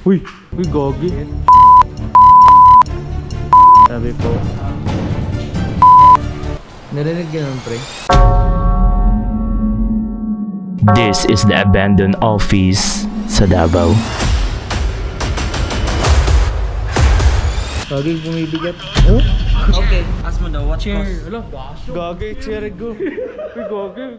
Uy! Uy, gogi. Sabi po. Narinig yun, pre. This is the abandoned office sa Davao. Gagi, bumibigat. Oh? Okay, ask mo daw, what Chair. cost? Hello, gagi, chair go. Gagi.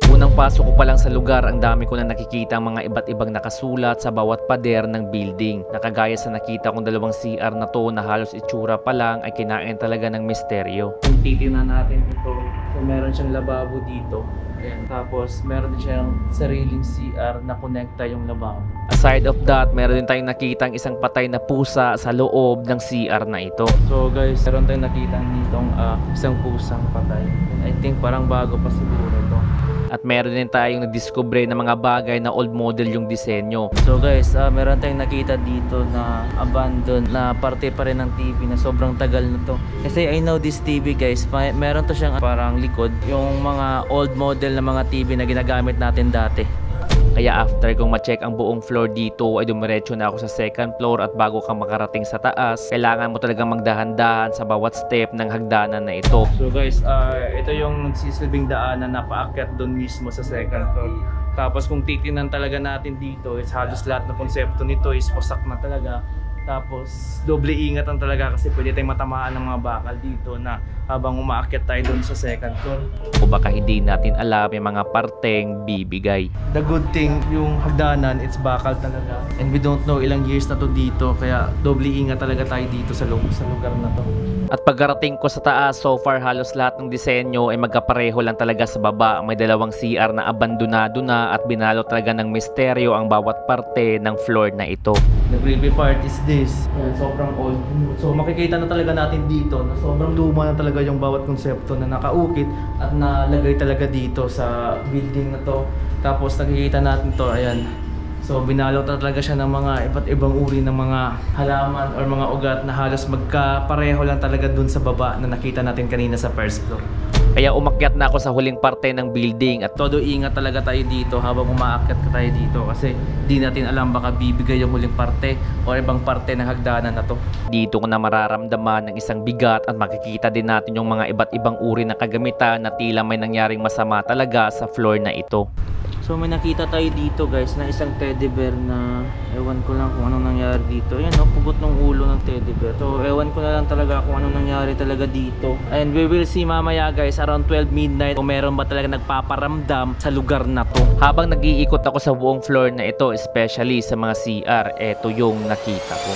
Unang pasok ko pa lang sa lugar, ang dami ko na nakikita ang mga iba't ibang nakasulat sa bawat pader ng building. Nakagaya sa nakita kong dalawang CR na to na halos itsura pa lang ay kinain talaga ng misteryo. Kung titignan natin ito, so meron siyang lababo dito. Ayan. Tapos meron din siyang sariling CR na konekta yung lababo. Aside of that, meron din tayong nakitang isang patay na pusa sa loob ng CR na ito. So guys, meron tayong nakita ditong isang pusang patay. And I think parang bago pa siguro to. At meron din tayong nadiskubre na mga bagay na old model yung disenyo. So guys, meron tayong nakita dito na abandoned na parte pa rin ng TV na sobrang tagal na to. Kasi I know this TV guys, meron to siyang parang likod. Yung mga old model na mga TV na ginagamit natin dati. Kaya after kong ma-check ang buong floor dito ay dumiretso na ako sa second floor at bago ka makarating sa taas, kailangan mo talagang magdahan-dahan sa bawat step ng hagdanan na ito. So guys, ito yung nagsisilbing daanan na paakyat doon mismo sa second floor. Tapos kung titingnan talaga natin dito, is halos lahat ng konsepto nito is wasak na talaga. Tapos doble ingatan talaga kasi pwede tayong matamaan ng mga bakal dito na habang umaakyat tayo doon sa second floor. O baka hindi natin alam yung mga parteng bibigay. The good thing, yung hagdanan, it's bakal talaga. And we don't know ilang years na to dito, kaya doble ingat talaga tayo dito sa lugar na to. At pagkarating ko sa taas, so far halos lahat ng disenyo ay magkapareho lang talaga sa baba. May dalawang CR na abandonado na at binalo talaga ng misteryo ang bawat parte ng floor na ito. The creepy part is this. Yan, sobrang old. So makikita na talaga natin dito na sobrang luma na talaga yung bawat konsepto na nakaukit at nalagay talaga dito sa building na to. Tapos nakikita natin to, ayan. So binalot na talaga siya ng mga iba't ibang uri ng mga halaman or mga ugat na halos magkapareho lang talaga dun sa baba na nakita natin kanina sa first floor. Kaya umakyat na ako sa huling parte ng building at Todo ingat talaga tayo dito habang umaakyat ka tayo dito kasi di natin alam baka bibigay yung huling parte o ibang parte ng hagdanan na to. dito ko na mararamdaman ng isang bigat at makikita din natin yung mga iba't ibang uri ng kagamitan na tila may nangyaring masama talaga sa floor na ito. So may nakita tayo dito guys na isang teddy bear na ewan ko lang kung anong nangyari dito. Ayan o, pugot ng ulo ng teddy bear. So ewan ko na lang talaga kung anong nangyari talaga dito. And we will see mamaya guys around 12 midnight kung meron ba talaga nagpaparamdam sa lugar na to. Habang nag-iikot ako sa buong floor na ito, especially sa mga CR, eto yung nakita ko.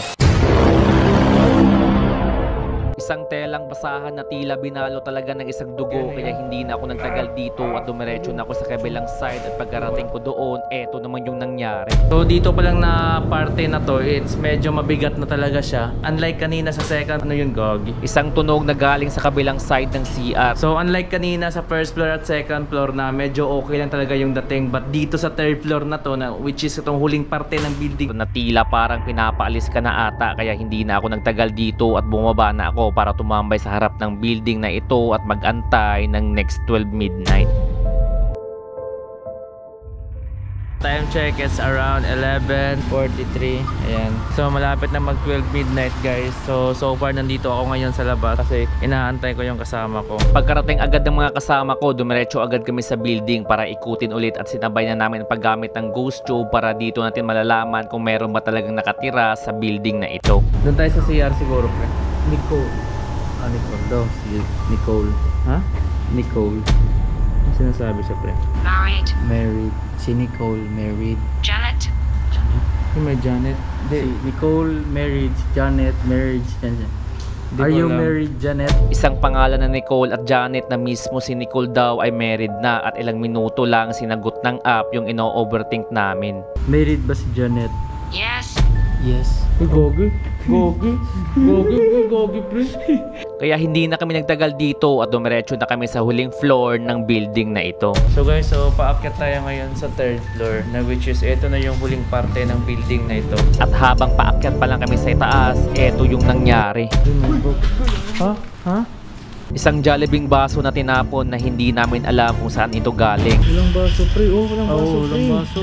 Isang telang basahan na tila binalo talaga ng isang dugo, kaya hindi na ako nagtagal dito at dumiretso na ako sa kabilang side at pagkarating ko doon, eto naman yung nangyari. So dito pa lang na parte na to, it's medyo mabigat na talaga siya. Unlike kanina sa second, ano yun gogi? Isang tunog na galing sa kabilang side ng CR. So unlike kanina sa first floor at second floor na medyo okay lang talaga yung dating, but dito sa third floor na to, na, which is itong huling parte ng building, Na tila parang pinapaalis ka na ata, kaya hindi na ako nagtagal dito at bumaba na ako para tumambay sa harap ng building na ito at mag-antay ng next 12 midnight. time check is around 11:43. Ayan. So malapit na mag 12 midnight guys. So far nandito ako ngayon sa labas kasi inaantay ko yung kasama ko. Pagkarating agad ng mga kasama ko, dumiretso agad kami sa building para ikutin ulit at sinabay na namin ang paggamit ng ghost tube para dito natin malalaman kung meron ba talagang nakatira sa building na ito. Doon tayo sa CR siguro, pre. Nicole. Nicole daw. Si Nicole. Ha? Nicole. Ano sinasabi siya, pre? Married. Married. Si Nicole married. Janet. Yung may Janet. Si Nicole married. Si Janet married. Are you married, Janet? Isang pangalan na Nicole at Janet na mismo si Nicole daw ay married na at ilang minuto lang sinagot ng app yung ino-overthink namin. Married ba si Janet? Yes. Yes. Gogi. Gogi. Gogi. Gogi, pre. Kaya hindi na kami nagtagal dito at dumiretso na kami sa huling floor ng building na ito. So guys, paakyat tayo ngayon sa third floor na which is ito na yung huling parte ng building na ito. At habang paakyat pa lang kami sa itaas, eto yung nangyari. Ha? Ha? Isang Jollibee baso na tinapon na hindi namin alam kung saan ito galing. Walang baso, pre. Oh, walang baso, pre. Walang baso.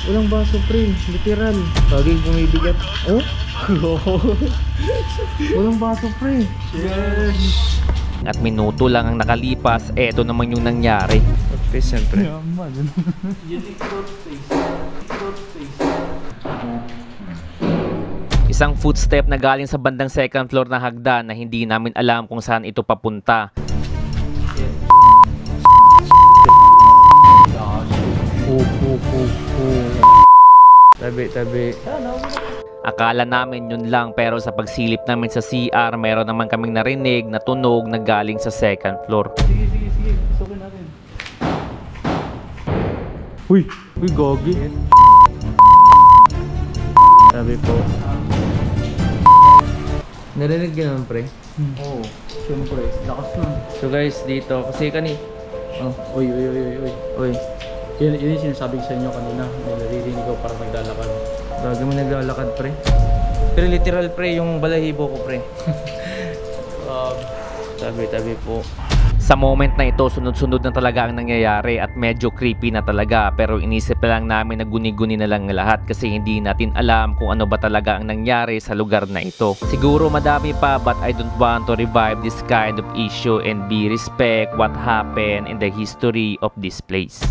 Walang baso, pre. Literal. Bagay bumibigat. Oh? Walang baso, pre. Yes! At minuto lang ang nakalipas, eto naman yung nangyari. Okay, siyempre. Yaman. Unique thought face. Isang footstep na galing sa bandang second floor na hagdan na hindi namin alam kung saan ito papunta. Tabi. Akala namin yun lang pero sa pagsilip namin sa CR, meron naman kaming narinig na tunog na galing sa second floor. Sige. Sukin natin. Uy, gogi. Tabi po. Narinig yun naman, pre. Oo. Siyempre, lakas na. So guys, dito, kasi oh, Uy. uy, Yun yung sinasabi ko sa inyo kanina. Naririnig ko para maglalakad. bago mo naglalakad, pre. Pero literal, pre, yung balahibo ko, pre. Tabi po. Sa moment na ito, sunod-sunod na talaga ang nangyayari at medyo creepy na talaga, pero inisip na lang namin na guni-guni na lang lahat kasi hindi natin alam kung ano ba talaga ang nangyari sa lugar na ito. Siguro madami pa, but I don't want to revive this kind of issue and be respect what happened in the history of this place.